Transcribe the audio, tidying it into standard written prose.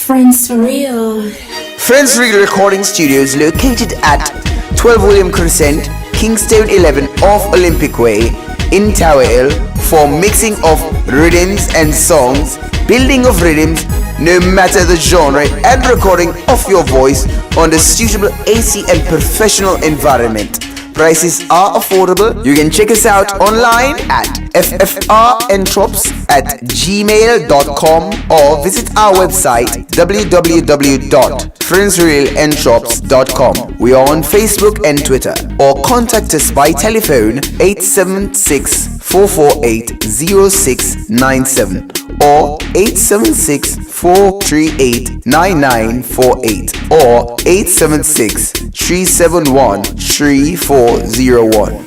Frenz for real. Frenz Real Recording Studios located at 12 William CRESENT, Kingston 11 off Olympic Way in Tower Hill for mixing of rhythms and songs, building of rhythms no matter the genre, and recording of your voice on the suitable AC and professional environment. Prices are affordable. You can check us out online at ffrentraps@gmail.com or visit our website www.ffrentraps.com. We are on Facebook and Twitter, or contact us by telephone 876-448-0697 or 876-438-9948 or 876-371-3401.